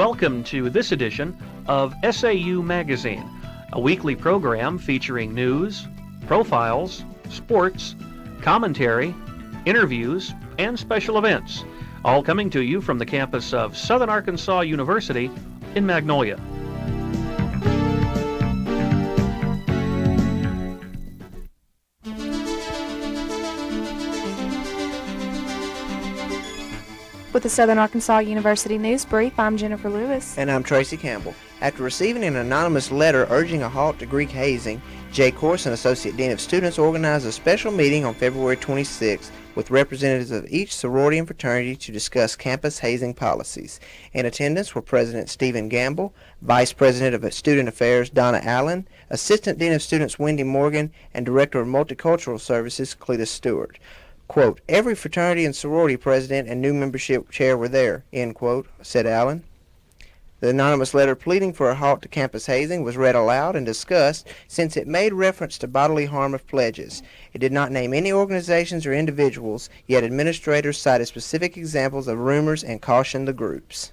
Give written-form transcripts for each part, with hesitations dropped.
welcome to this edition of SAU Magazine, a weekly program featuring news, profiles, sports, commentary, interviews, and special events, all coming to you from the campus of Southern Arkansas University in Magnolia. With the Southern Arkansas University News Brief, I'm Jennifer Lewis. And I'm Tracy Campbell. After receiving an anonymous letter urging a halt to Greek hazing, Jay Corson, Associate Dean of Students, organized a special meeting on February 26th with representatives of each sorority and fraternity to discuss campus hazing policies. In attendance were President Stephen Gamble, Vice President of Student Affairs Donna Allen, Assistant Dean of Students Wendy Morgan, and Director of Multicultural Services Cletus Stewart. Quote, every fraternity and sorority president and new membership chair were there, end quote, said Allen. The anonymous letter pleading for a halt to campus hazing was read aloud and discussed since it made reference to bodily harm of pledges. It did not name any organizations or individuals, yet administrators cited specific examples of rumors and cautioned the groups.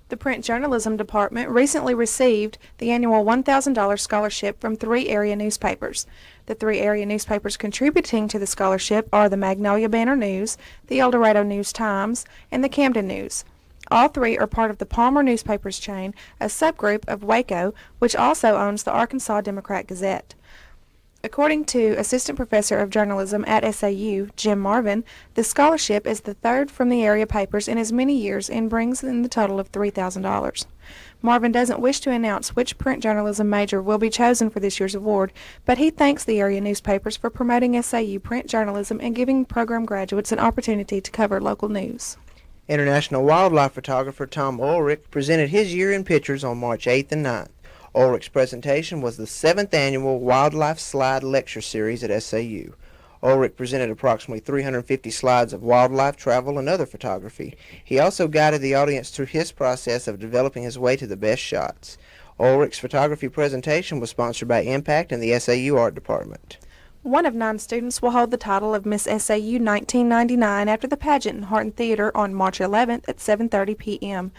The Print Journalism Department recently received the annual $1,000 scholarship from 3 area newspapers. The 3 area newspapers contributing to the scholarship are the Magnolia Banner News, the El Dorado News-Times, and the Camden News. All 3 are part of the Palmer Newspapers chain, a subgroup of Waco, which also owns the Arkansas Democrat-Gazette. According to Assistant Professor of Journalism at SAU, Jim Marvin, the scholarship is the 3rd from the area papers in as many years and brings in the total of $3,000. Marvin doesn't wish to announce which print journalism major will be chosen for this year's award, but he thanks the area newspapers for promoting SAU print journalism and giving program graduates an opportunity to cover local news. International wildlife photographer Tom Ulrich presented his year-end pictures on March 8th and 9th. Ulrich's presentation was the 7th annual Wildlife Slide Lecture Series at SAU. Ulrich presented approximately 350 slides of wildlife, travel, and other photography. He also guided the audience through his process of developing his way to the best shots. Ulrich's photography presentation was sponsored by Impact and the SAU Art Department. One of 9 students will hold the title of Miss SAU 1999 after the pageant in Horton Theater on March 11th at 7:30 p.m.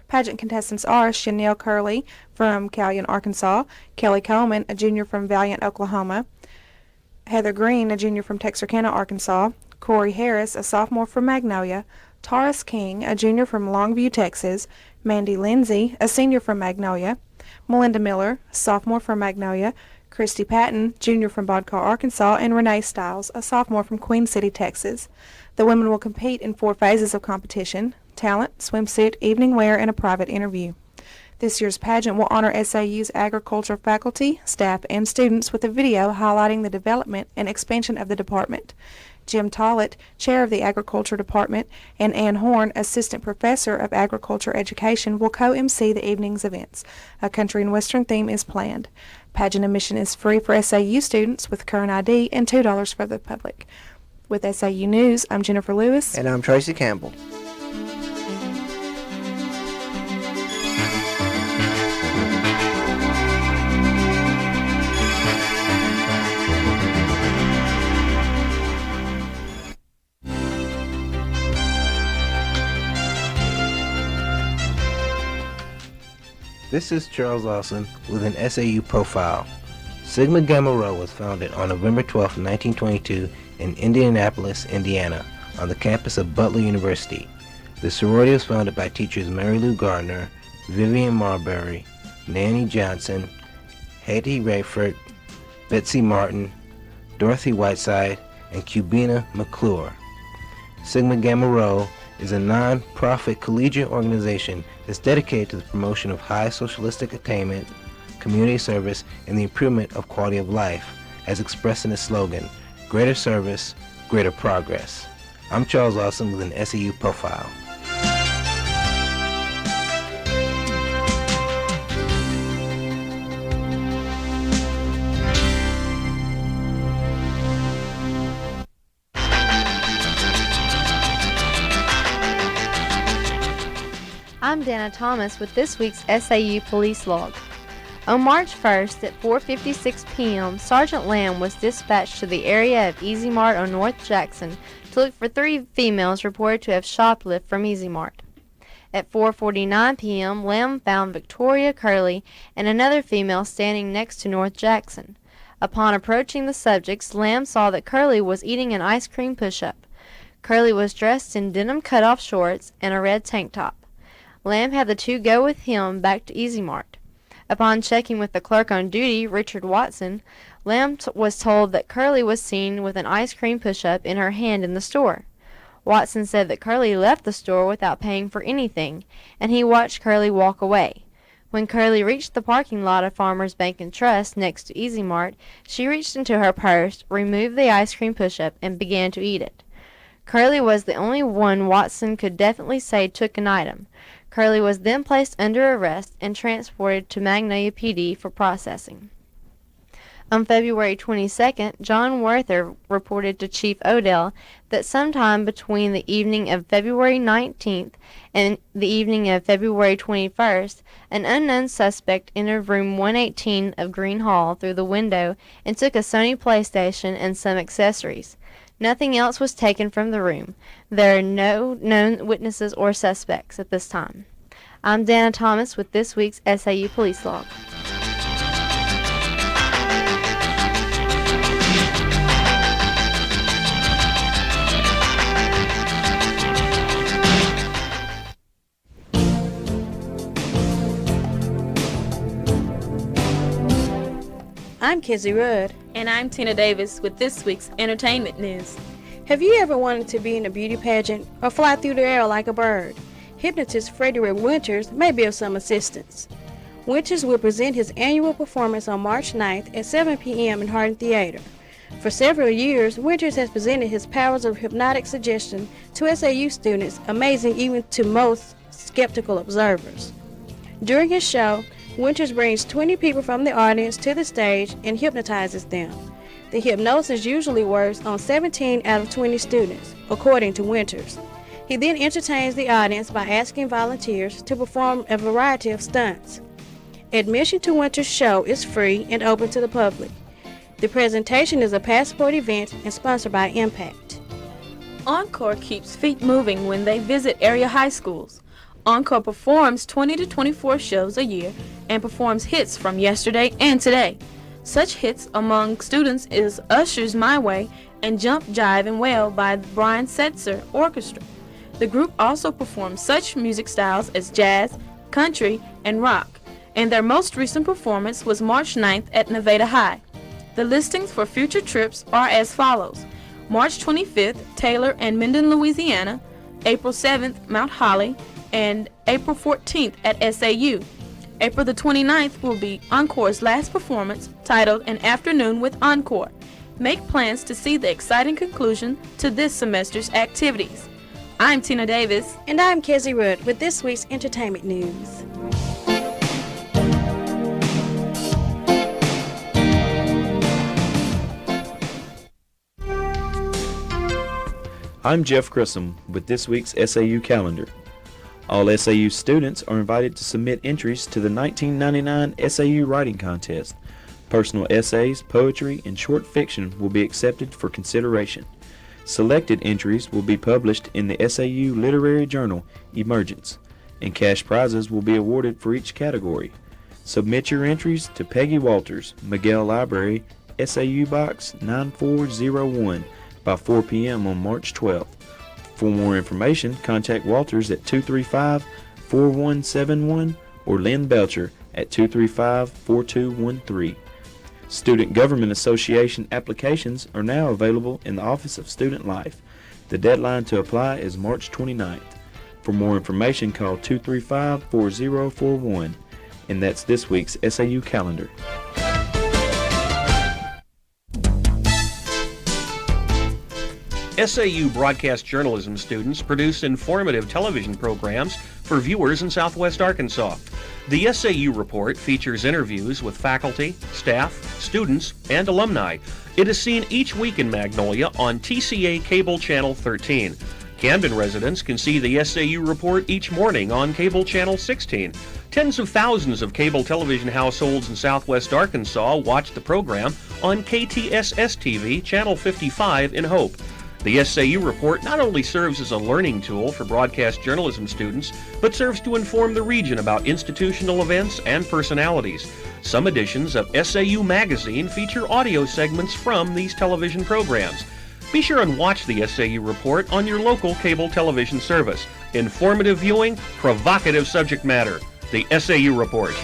Pageant contestants are Chanel Curley from Callion, Arkansas, Kelly Coleman, a junior from Valiant, Oklahoma, Heather Green, a junior from Texarkana, Arkansas, Corey Harris, a sophomore from Magnolia, Taurus King, a junior from Longview, Texas, Mandy Lindsay, a senior from Magnolia, Melinda Miller, a sophomore from Magnolia, Christy Patton, junior from Bodcar, Arkansas, and Renee Stiles, a sophomore from Queen City, Texas. The women will compete in 4 phases of competition: talent, swimsuit, evening wear, and a private interview. This year's pageant will honor SAU's agriculture faculty, staff, and students with a video highlighting the development and expansion of the department. Jim Tollett, chair of the Agriculture Department, and Ann Horn, assistant professor of agriculture education, will co-MC the evening's events. A country and western theme is planned. Pageant admission is free for SAU students with current ID and $2 for the public. With SAU News, I'm Jennifer Lewis. And I'm Tracy Campbell. This is Charles Lawson with an SAU profile. Sigma Gamma Rho was founded on November 12, 1922 in Indianapolis, Indiana, on the campus of Butler University. The sorority was founded by teachers Mary Lou Gardner, Vivian Marbury, Nanny Johnson, Hattie Rayford, Betsy Martin, Dorothy Whiteside, and Cubina McClure. Sigma Gamma Rho is a non-profit collegiate organization that's dedicated to the promotion of high socialistic attainment, community service, and the improvement of quality of life, as expressed in its slogan, Greater Service, Greater Progress. I'm Charles Lawson with an SAU profile. I'm Dana Thomas with this week's SAU Police Log. On March 1st at 4:56 p.m., Sergeant Lamb was dispatched to the area of Easy Mart on North Jackson to look for 3 females reported to have shoplifted from Easy Mart. At 4:49 p.m., Lamb found Victoria Curley and another female standing next to North Jackson. Upon approaching the subjects, Lamb saw that Curley was eating an ice cream push-up. Curley was dressed in denim cutoff shorts and a red tank top. Lamb had the two go with him back to Easy Mart. Upon checking with the clerk on duty, Richard Watson, Lamb was told that Curley was seen with an ice cream push-up in her hand in the store. Watson said that Curley left the store without paying for anything, and he watched Curley walk away. When Curley reached the parking lot of Farmers Bank and Trust next to Easy Mart, she reached into her purse, removed the ice cream push-up, and began to eat it. Curley was the only one Watson could definitely say took an item. Curley was then placed under arrest and transported to Magnolia PD for processing. On February 22nd, John Werther reported to Chief Odell that sometime between the evening of February 19th and the evening of February 21st, an unknown suspect entered room 118 of Green Hall through the window and took a Sony PlayStation and some accessories. Nothing else was taken from the room. There are no known witnesses or suspects at this time. I'm Dana Thomas with this week's SAU Police Log. I'm Kezzie Rudd. And I'm Tina Davis with this week's entertainment news. Have you ever wanted to be in a beauty pageant or fly through the air like a bird? Hypnotist Frederick Winters may be of some assistance. Winters will present his annual performance on March 9th at 7 p.m. in Herrin Theater. For several years, Winters has presented his powers of hypnotic suggestion to SAU students, amazing even to most skeptical observers. During his show, Winters brings 20 people from the audience to the stage and hypnotizes them. The hypnosis usually works on 17 out of 20 students, according to Winters. He then entertains the audience by asking volunteers to perform a variety of stunts. Admission to Winters' show is free and open to the public. The presentation is a passport event and sponsored by Impact. Encore keeps feet moving when they visit area high schools. Encore performs 20 to 24 shows a year and performs hits from yesterday and today. Such hits among students is Usher's My Way and Jump, Jive, and Wail by the Brian Setzer Orchestra. The group also performs such music styles as jazz, country, and rock, and their most recent performance was March 9th at Nevada High. The listings for future trips are as follows: March 25th, Taylor and Minden, Louisiana, April 7th, Mount Holly, and April 14th at SAU. April the 29th will be Encore's last performance, titled An Afternoon with Encore. Make plans to see the exciting conclusion to this semester's activities. I'm Tina Davis. And I'm Kezzie Rudd with this week's entertainment news. I'm Jeff Grissom with this week's SAU calendar. All SAU students are invited to submit entries to the 1999 SAU Writing Contest. Personal essays, poetry, and short fiction will be accepted for consideration. Selected entries will be published in the SAU literary journal, Emergence, and cash prizes will be awarded for each category. Submit your entries to Peggy Walters, Miguel Library, SAU Box 9401 by 4 p.m. on March 12th. For more information, contact Walters at 235-4171 or Lynn Belcher at 235-4213. Student Government Association applications are now available in the Office of Student Life. The deadline to apply is March 29th. For more information, call 235-4041. And that's this week's SAU calendar. SAU broadcast journalism students produce informative television programs for viewers in Southwest Arkansas. The SAU Report features interviews with faculty, staff, students, and alumni. It is seen each week in Magnolia on TCA Cable Channel 13. Camden residents can see the SAU Report each morning on Cable Channel 16. Tens of thousands of cable television households in Southwest Arkansas watch the program on KTSS TV Channel 55 in Hope. The SAU Report not only serves as a learning tool for broadcast journalism students, but serves to inform the region about institutional events and personalities. Some editions of SAU Magazine feature audio segments from these television programs. Be sure and watch the SAU Report on your local cable television service. Informative viewing, provocative subject matter. The SAU Report.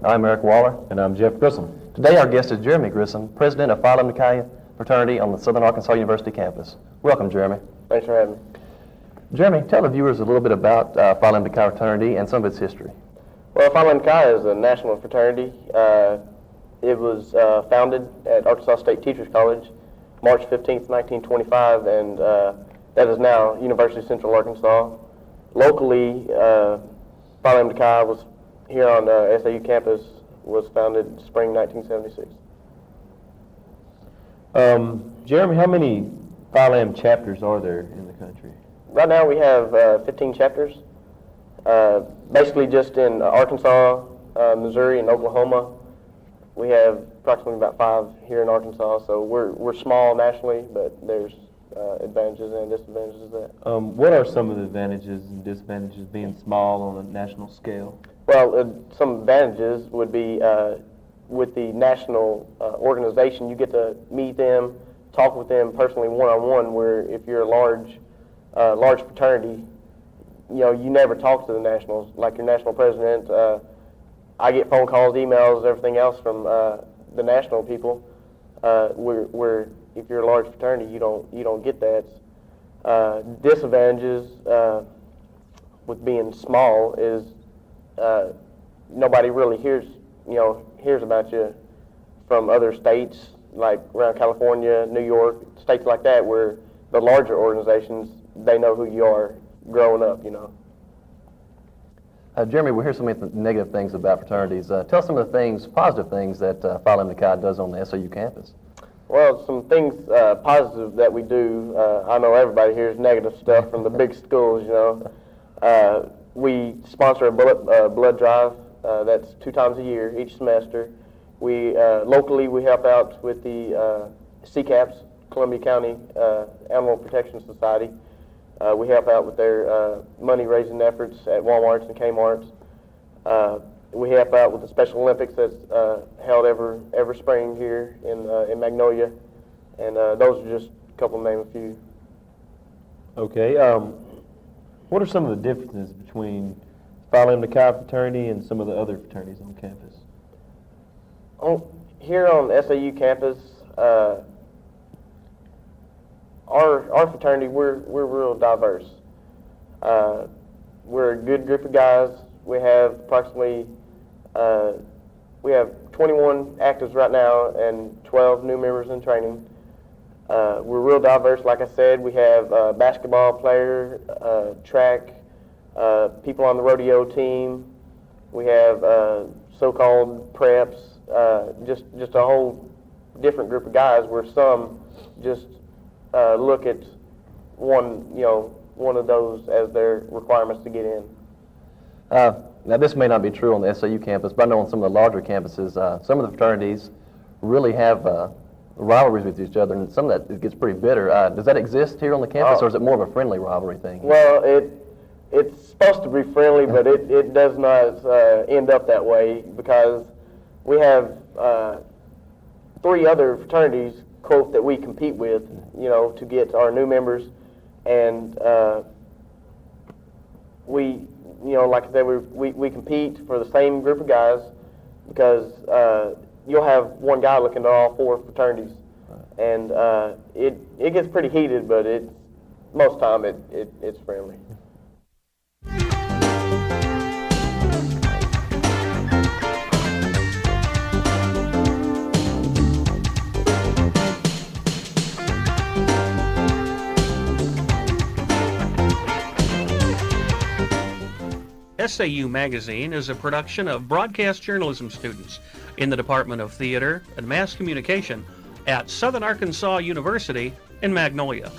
I'm Eric Waller. And I'm Jeff Grissom. Today our guest is Jamey Grissom, president of Phi Lambda Chi fraternity on the Southern Arkansas University campus. Welcome, Jamey. Thanks for having me. Jamey, tell the viewers a little bit about Phi Lambda Chi fraternity and some of its history. Well, Phi Lambda Chi is a national fraternity. It was founded at Arkansas State Teachers College March 15th, 1925, and that is now University of Central Arkansas. Locally, Phi Lambda Chi was here on SAU campus, was founded spring 1976. Jamey, how many Phi Lambda chapters are there in the country? Right now we have 15 chapters, basically just in Arkansas, Missouri, and Oklahoma. We have approximately about 5 here in Arkansas, so we're small nationally, but there's advantages and disadvantages of that. What are some of the advantages and disadvantages of being small on a national scale? Well, some advantages would be with the national organization, you get to meet them, talk with them personally one-on-one, where if you're a large fraternity, you never talk to the nationals, like your national president. I get phone calls, emails, everything else from the national people, where if you're a large fraternity, you don't get that. Disadvantages with being small is nobody really hears about you from other states, like around California, New York, states like that, where the larger organizations, they know who you are growing up, Jamey, we hear so many negative things about fraternities. Tell us some of the positive things that Phi Lambda Chi does on the SAU campus. Well, some things positive that we do, I know everybody hears negative stuff from the big schools, We sponsor a blood drive. That's 2 times a year, each semester. We locally we help out with the CCAPS, Columbia County Animal Protection Society. We help out with their money-raising efforts at Walmarts and Kmart's. We help out with the Special Olympics that's held every spring here in Magnolia, and those are just a couple, name a few. Okay. What are some of the differences between Phi Lambda Chi fraternity and some of the other fraternities on campus? Here on the SAU campus, our fraternity, we're real diverse. We're a good group of guys. We have approximately 21 actives right now and 12 new members in training. We're real diverse, like I said. We have a basketball player, track, people on the rodeo team. We have so-called preps, just a whole different group of guys where some just look at one of those as their requirements to get in. Now, this may not be true on the SAU campus, but I know on some of the larger campuses, some of the fraternities really have rivalries with each other, and some of that it gets pretty bitter. Does that exist here on the campus, or is it more of a friendly rivalry thing? Well, it's supposed to be friendly, but it does not end up that way, because we have 3 other fraternities, quote, that we compete with, to get our new members, and we, like I said, we compete for the same group of guys, because you'll have one guy looking at all 4 fraternities, and it gets pretty heated, but most time it's friendly. SAU Magazine is a production of broadcast journalism students in the Department of Theater and Mass Communication at Southern Arkansas University in Magnolia.